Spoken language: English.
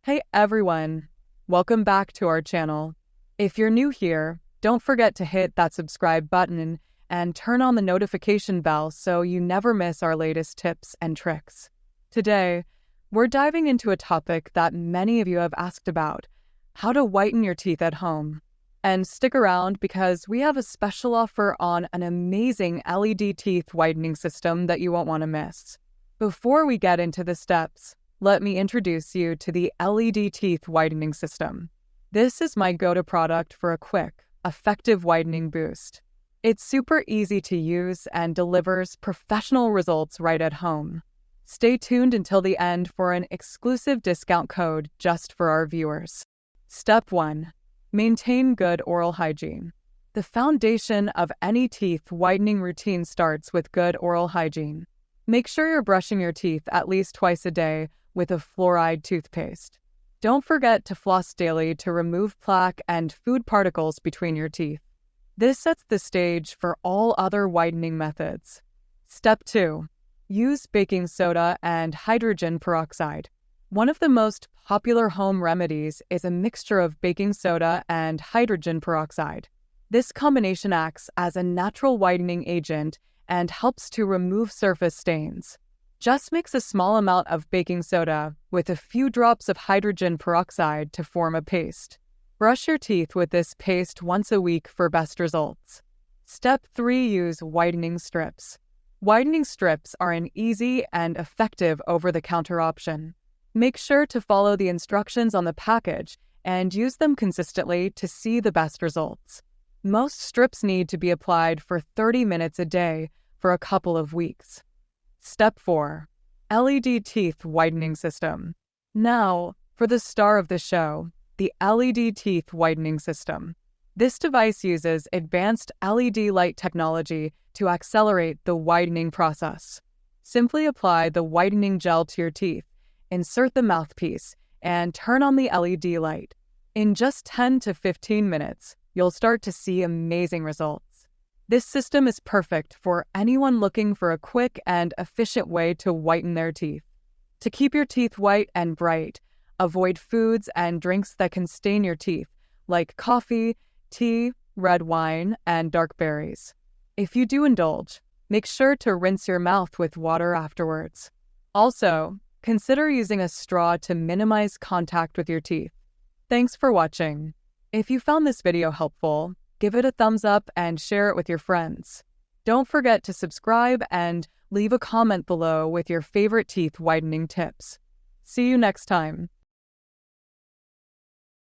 Hey everyone, welcome back to our channel. If you're new here, don't forget to hit that subscribe button and turn on the notification bell so you never miss our latest tips and tricks. Today, we're diving into a topic that many of you have asked about, how to whiten your teeth at home. And stick around because we have a special offer on an amazing LED teeth whitening system that you won't want to miss. Before we get into the steps, let me introduce you to the LED teeth whitening system. This is my go-to product for a quick, effective whitening boost. It's super easy to use and delivers professional results right at home. Stay tuned until the end for an exclusive discount code just for our viewers. Step 1. Maintain good oral hygiene. The foundation of any teeth whitening routine starts with good oral hygiene. Make sure you're brushing your teeth at least twice a day with a fluoride toothpaste. Don't forget to floss daily to remove plaque and food particles between your teeth. This sets the stage for all other whitening methods. Step 2. Use baking soda and hydrogen peroxide. One of the most popular home remedies is a mixture of baking soda and hydrogen peroxide. This combination acts as a natural whitening agent and helps to remove surface stains. Just mix a small amount of baking soda with a few drops of hydrogen peroxide to form a paste. Brush your teeth with this paste once a week for best results. Step 3. Use whitening strips. Whitening strips are an easy and effective over-the-counter option. Make sure to follow the instructions on the package and use them consistently to see the best results. Most strips need to be applied for 30 minutes a day for a couple of weeks. Step 4. LED teeth whitening system. Now, for the star of the show, the LED teeth whitening system. This device uses advanced LED light technology to accelerate the whitening process. Simply apply the whitening gel to your teeth, insert the mouthpiece, and turn on the LED light. In just 10 to 15 minutes, you'll start to see amazing results. This system is perfect for anyone looking for a quick and efficient way to whiten their teeth. To keep your teeth white and bright, avoid foods and drinks that can stain your teeth, like coffee, tea, red wine, and dark berries. If you do indulge, make sure to rinse your mouth with water afterwards. Also, consider using a straw to minimize contact with your teeth. Thanks for watching. If you found this video helpful, give it a thumbs up and share it with your friends. Don't forget to subscribe and leave a comment below with your favorite teeth whitening tips. See you next time.